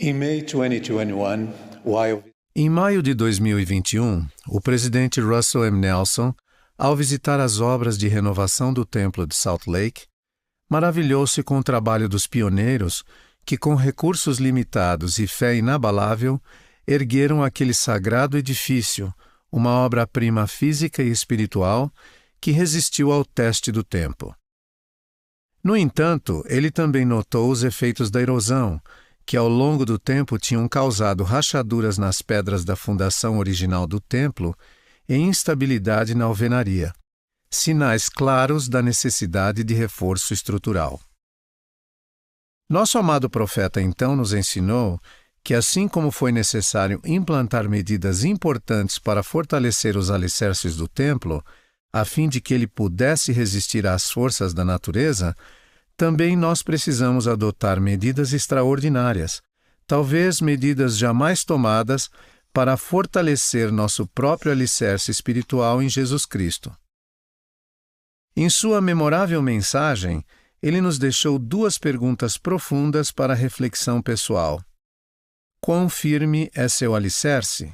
In May 2021, while Em maio de 2021, o presidente Russell M. Nelson, ao visitar as obras de renovação do Templo de Salt Lake, maravilhou-se com o trabalho dos pioneiros que, com recursos limitados e fé inabalável, ergueram aquele sagrado edifício, uma obra-prima física e espiritual que resistiu ao teste do tempo. No entanto, ele também notou os efeitos da erosão, que ao longo do tempo tinham causado rachaduras nas pedras da fundação original do templo e instabilidade na alvenaria, sinais claros da necessidade de reforço estrutural. Nosso amado profeta então nos ensinou que, assim como foi necessário implantar medidas importantes para fortalecer os alicerces do templo, a fim de que ele pudesse resistir às forças da natureza, também nós precisamos adotar medidas extraordinárias, talvez medidas jamais tomadas, para fortalecer nosso próprio alicerce espiritual em Jesus Cristo. Em sua memorável mensagem, ele nos deixou duas perguntas profundas para reflexão pessoal. Quão firme é seu alicerce?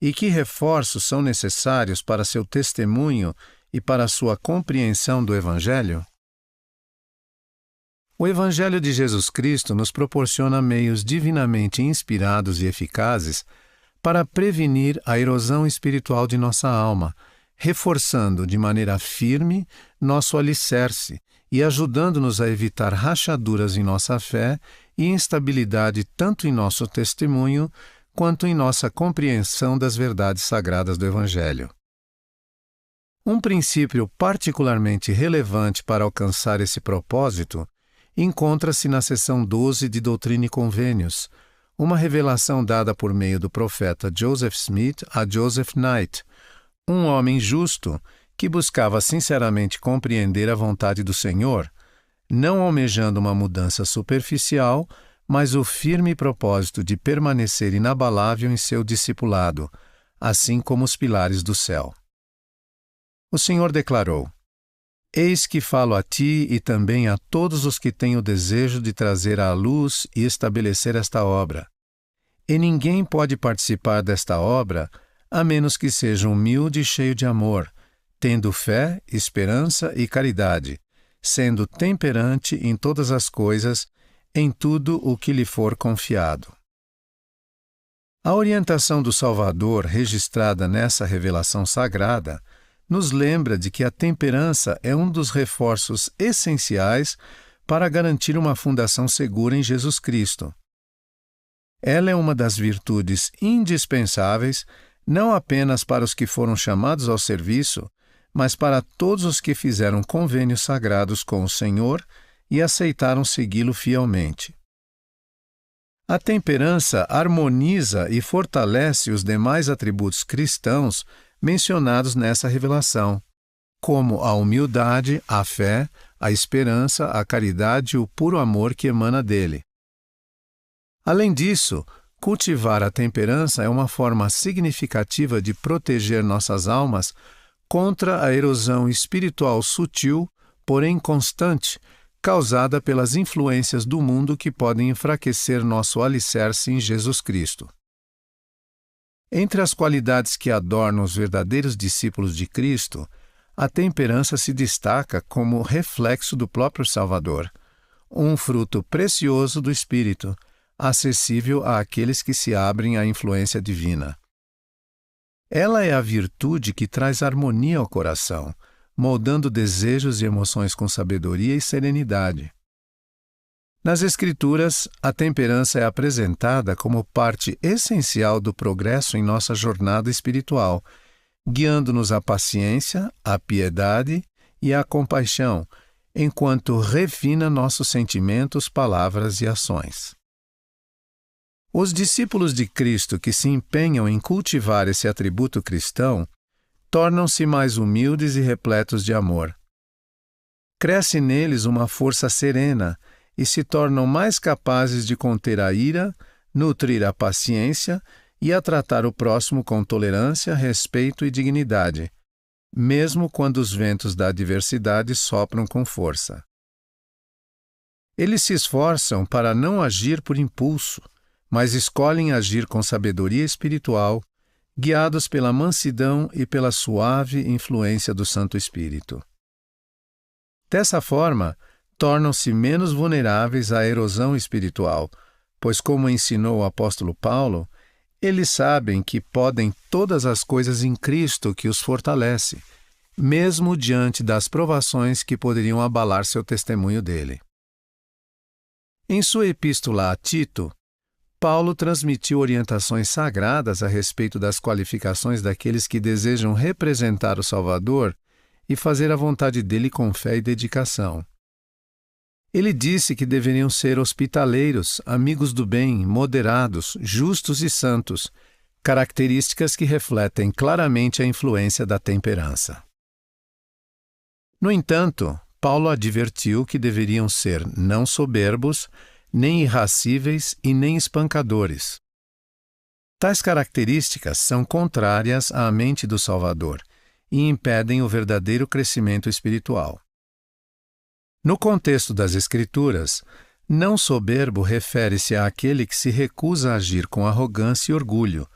E que reforços são necessários para seu testemunho e para sua compreensão do Evangelho? O Evangelho de Jesus Cristo nos proporciona meios divinamente inspirados e eficazes para prevenir a erosão espiritual de nossa alma, reforçando de maneira firme nosso alicerce e ajudando-nos a evitar rachaduras em nossa fé e instabilidade tanto em nosso testemunho quanto em nossa compreensão das verdades sagradas do Evangelho. Um princípio particularmente relevante para alcançar esse propósito encontra-se na seção 12 de Doutrina e Convênios, uma revelação dada por meio do profeta Joseph Smith a Joseph Knight, um homem justo que buscava sinceramente compreender a vontade do Senhor, não almejando uma mudança superficial, mas o firme propósito de permanecer inabalável em seu discipulado, assim como os pilares do céu. O Senhor declarou: Eis que falo a ti e também a todos os que têm o desejo de trazer à luz e estabelecer esta obra. E ninguém pode participar desta obra a menos que seja humilde e cheio de amor, tendo fé, esperança e caridade, sendo temperante em todas as coisas, em tudo o que lhe for confiado. A orientação do Salvador, registrada nessa revelação sagrada, nos lembra de que a temperança é um dos reforços essenciais para garantir uma fundação segura em Jesus Cristo. Ela é uma das virtudes indispensáveis não apenas para os que foram chamados ao serviço, mas para todos os que fizeram convênios sagrados com o Senhor e aceitaram segui-lo fielmente. A temperança harmoniza e fortalece os demais atributos cristãos mencionados nessa revelação, como a humildade, a fé, a esperança, a caridade e o puro amor que emana dele. Além disso, cultivar a temperança é uma forma significativa de proteger nossas almas contra a erosão espiritual sutil, porém constante, causada pelas influências do mundo que podem enfraquecer nosso alicerce em Jesus Cristo. Entre as qualidades que adornam os verdadeiros discípulos de Cristo, a temperança se destaca como reflexo do próprio Salvador, um fruto precioso do Espírito, acessível àqueles que se abrem à influência divina. Ela é a virtude que traz harmonia ao coração, moldando desejos e emoções com sabedoria e serenidade. Nas Escrituras, a temperança é apresentada como parte essencial do progresso em nossa jornada espiritual, guiando-nos à paciência, à piedade e à compaixão, enquanto refina nossos sentimentos, palavras e ações. Os discípulos de Cristo que se empenham em cultivar esse atributo cristão tornam-se mais humildes e repletos de amor. Cresce neles uma força serena e se tornam mais capazes de conter a ira, nutrir a paciência e a tratar o próximo com tolerância, respeito e dignidade, mesmo quando os ventos da adversidade sopram com força. Eles se esforçam para não agir por impulso, mas escolhem agir com sabedoria espiritual, guiados pela mansidão e pela suave influência do Santo Espírito. Dessa forma, tornam-se menos vulneráveis à erosão espiritual, pois, como ensinou o apóstolo Paulo, eles sabem que podem todas as coisas em Cristo que os fortalece, mesmo diante das provações que poderiam abalar seu testemunho dele. Em sua epístola a Tito, Paulo transmitiu orientações sagradas a respeito das qualificações daqueles que desejam representar o Salvador e fazer a vontade dele com fé e dedicação. Ele disse que deveriam ser hospitaleiros, amigos do bem, moderados, justos e santos, características que refletem claramente a influência da temperança. No entanto, Paulo advertiu que deveriam ser não soberbos, nem irascíveis e nem espancadores. Tais características são contrárias à mente do Salvador e impedem o verdadeiro crescimento espiritual. No contexto das Escrituras, não soberbo refere-se àquele que se recusa a agir com arrogância e orgulho.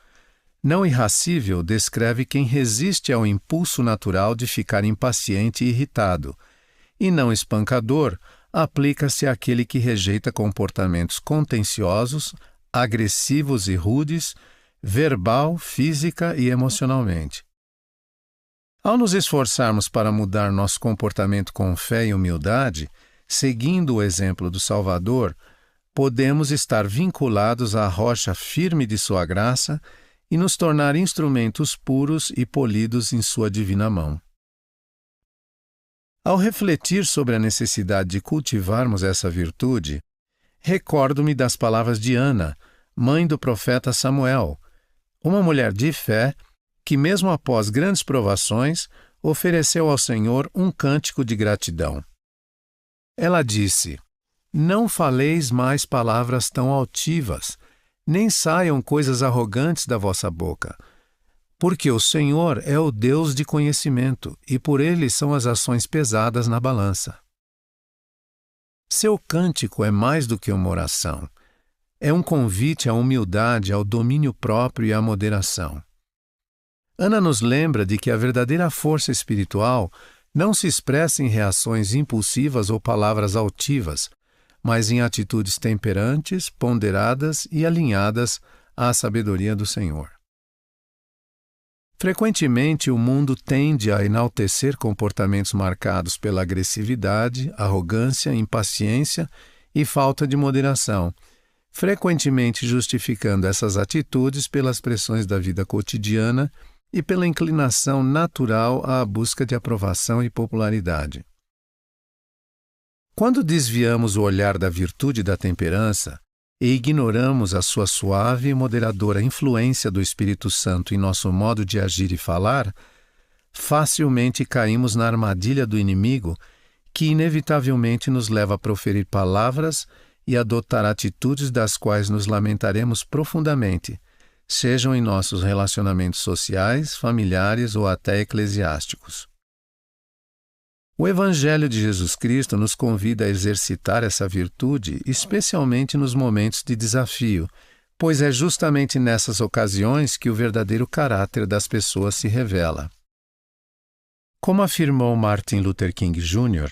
Não irascível descreve quem resiste ao impulso natural de ficar impaciente e irritado. E não espancador aplica-se àquele que rejeita comportamentos contenciosos, agressivos e rudes, verbal, física e emocionalmente. Ao nos esforçarmos para mudar nosso comportamento com fé e humildade, seguindo o exemplo do Salvador, podemos estar vinculados à rocha firme de sua graça e nos tornar instrumentos puros e polidos em sua divina mão. Ao refletir sobre a necessidade de cultivarmos essa virtude, recordo-me das palavras de Ana, mãe do profeta Samuel, uma mulher de fé que, mesmo após grandes provações, ofereceu ao Senhor um cântico de gratidão. Ela disse: "Não faleis mais palavras tão altivas, nem saiam coisas arrogantes da vossa boca, porque o Senhor é o Deus de conhecimento, e por ele são as ações pesadas na balança." Seu cântico é mais do que uma oração. É um convite à humildade, ao domínio próprio e à moderação. Ana nos lembra de que a verdadeira força espiritual não se expressa em reações impulsivas ou palavras altivas, mas em atitudes temperantes, ponderadas e alinhadas à sabedoria do Senhor. Frequentemente, o mundo tende a enaltecer comportamentos marcados pela agressividade, arrogância, impaciência e falta de moderação, frequentemente justificando essas atitudes pelas pressões da vida cotidiana e pela inclinação natural à busca de aprovação e popularidade. Quando desviamos o olhar da virtude da temperança e ignoramos a sua suave e moderadora influência do Espírito Santo em nosso modo de agir e falar, facilmente caímos na armadilha do inimigo que inevitavelmente nos leva a proferir palavras e adotar atitudes das quais nos lamentaremos profundamente, sejam em nossos relacionamentos sociais, familiares ou até eclesiásticos. O Evangelho de Jesus Cristo nos convida a exercitar essa virtude, especialmente nos momentos de desafio, pois é justamente nessas ocasiões que o verdadeiro caráter das pessoas se revela. Como afirmou Martin Luther King Jr.,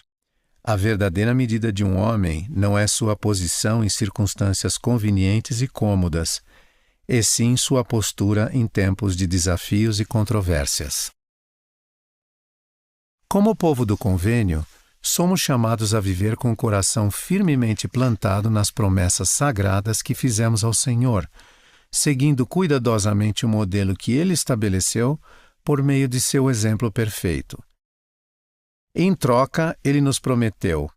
a verdadeira medida de um homem não é sua posição em circunstâncias convenientes e cômodas, e sim sua postura em tempos de desafios e controvérsias. Como povo do Convênio, somos chamados a viver com o coração firmemente plantado nas promessas sagradas que fizemos ao Senhor, seguindo cuidadosamente o modelo que Ele estabeleceu por meio de seu exemplo perfeito. Em troca, Ele nos prometeu: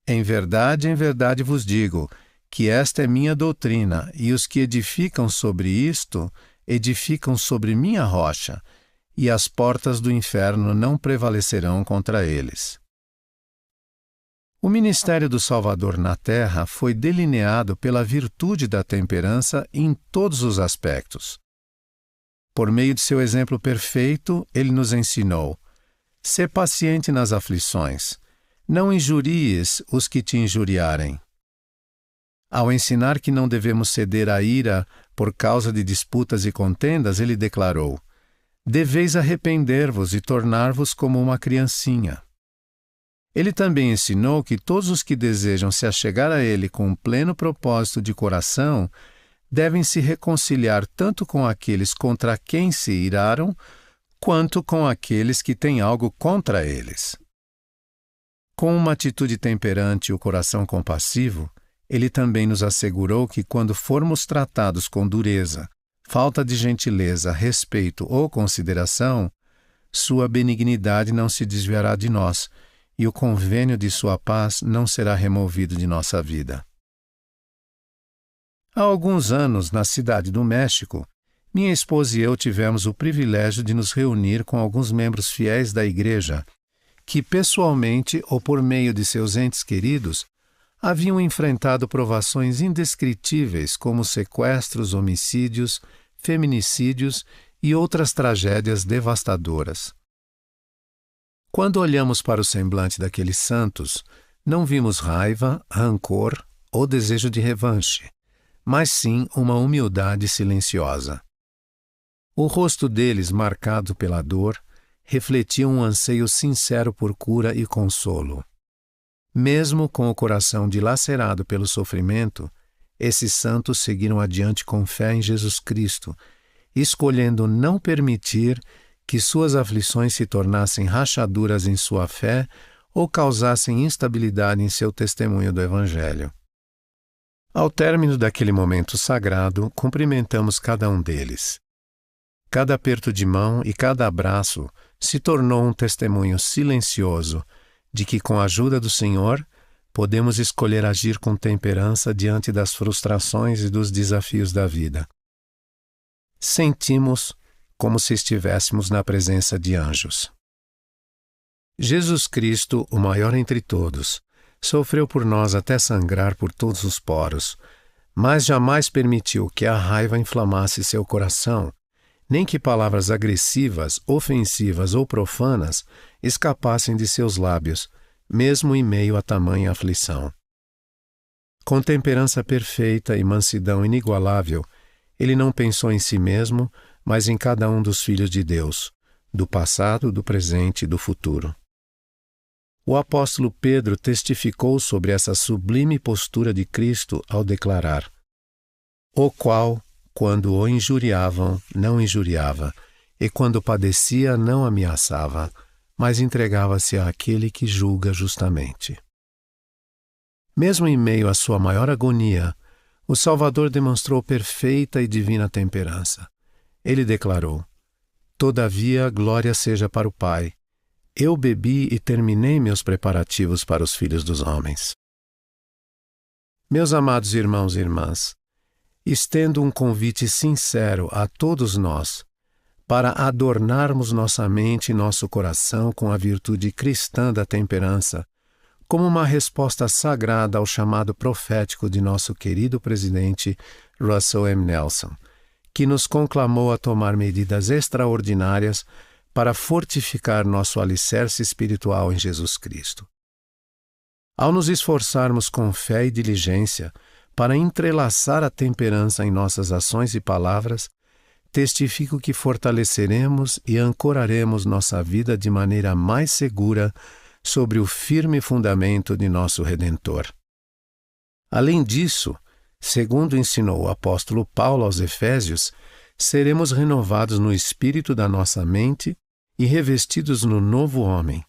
em verdade vos digo, que esta é minha doutrina, e os que edificam sobre isto, edificam sobre minha rocha, e as portas do inferno não prevalecerão contra eles. O ministério do Salvador na terra foi delineado pela virtude da temperança em todos os aspectos. Por meio de seu exemplo perfeito, ele nos ensinou: sê paciente nas aflições, não injuries os que te injuriarem. Ao ensinar que não devemos ceder à ira por causa de disputas e contendas, ele declarou: deveis arrepender-vos e tornar-vos como uma criancinha. Ele também ensinou que todos os que desejam se achegar a ele com um pleno propósito de coração devem se reconciliar tanto com aqueles contra quem se iraram, quanto com aqueles que têm algo contra eles. Com uma atitude temperante e o coração compassivo, ele também nos assegurou que quando formos tratados com dureza, falta de gentileza, respeito ou consideração, sua benignidade não se desviará de nós e o convênio de sua paz não será removido de nossa vida. Há alguns anos, na cidade do México, minha esposa e eu tivemos o privilégio de nos reunir com alguns membros fiéis da igreja que, pessoalmente ou por meio de seus entes queridos, haviam enfrentado provações indescritíveis como sequestros, homicídios, feminicídios e outras tragédias devastadoras. Quando olhamos para o semblante daqueles santos, não vimos raiva, rancor ou desejo de revanche, mas sim uma humildade silenciosa. O rosto deles, marcado pela dor, refletia um anseio sincero por cura e consolo. Mesmo com o coração dilacerado pelo sofrimento, esses santos seguiram adiante com fé em Jesus Cristo, escolhendo não permitir que suas aflições se tornassem rachaduras em sua fé ou causassem instabilidade em seu testemunho do Evangelho. Ao término daquele momento sagrado, cumprimentamos cada um deles. Cada aperto de mão e cada abraço se tornou um testemunho silencioso de que, com a ajuda do Senhor, podemos escolher agir com temperança diante das frustrações e dos desafios da vida. Sentimos como se estivéssemos na presença de anjos. Jesus Cristo, o maior entre todos, sofreu por nós até sangrar por todos os poros, mas jamais permitiu que a raiva inflamasse seu coração, nem que palavras agressivas, ofensivas ou profanas escapassem de seus lábios, mesmo em meio a tamanha aflição. Com temperança perfeita e mansidão inigualável, ele não pensou em si mesmo, mas em cada um dos filhos de Deus, do passado, do presente e do futuro. O apóstolo Pedro testificou sobre essa sublime postura de Cristo ao declarar: o qual, quando o injuriavam, não injuriava, e quando padecia, não ameaçava, mas entregava-se àquele que julga justamente. Mesmo em meio à sua maior agonia, o Salvador demonstrou perfeita e divina temperança. Ele declarou: todavia, glória seja para o Pai. Eu bebi e terminei meus preparativos para os filhos dos homens. Meus amados irmãos e irmãs, estendo um convite sincero a todos nós para adornarmos nossa mente e nosso coração com a virtude cristã da temperança, como uma resposta sagrada ao chamado profético de nosso querido presidente Russell M. Nelson, que nos conclamou a tomar medidas extraordinárias para fortificar nosso alicerce espiritual em Jesus Cristo. Ao nos esforçarmos com fé e diligência para entrelaçar a temperança em nossas ações e palavras, testifico que fortaleceremos e ancoraremos nossa vida de maneira mais segura sobre o firme fundamento de nosso Redentor. Além disso, segundo ensinou o apóstolo Paulo aos Efésios, seremos renovados no espírito da nossa mente e revestidos no novo homem,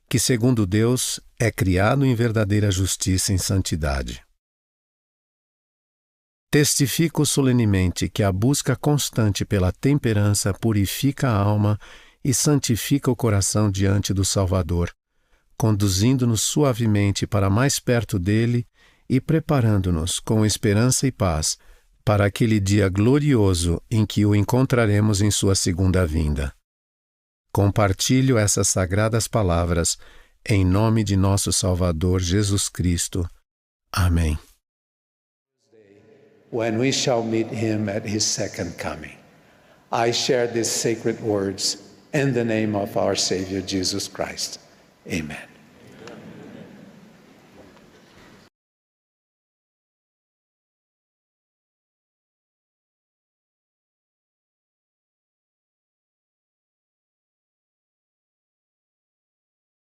que, segundo Deus, é criado em verdadeira justiça e santidade. Testifico solenemente que a busca constante pela temperança purifica a alma e santifica o coração diante do Salvador, conduzindo-nos suavemente para mais perto dele e preparando-nos com esperança e paz para aquele dia glorioso em que o encontraremos em sua segunda vinda. Compartilho essas sagradas palavras em nome de nosso Salvador Jesus Cristo. Amém. When we shall meet him at his second coming. I share these sacred words in the name of our Savior Jesus Christ. Amen.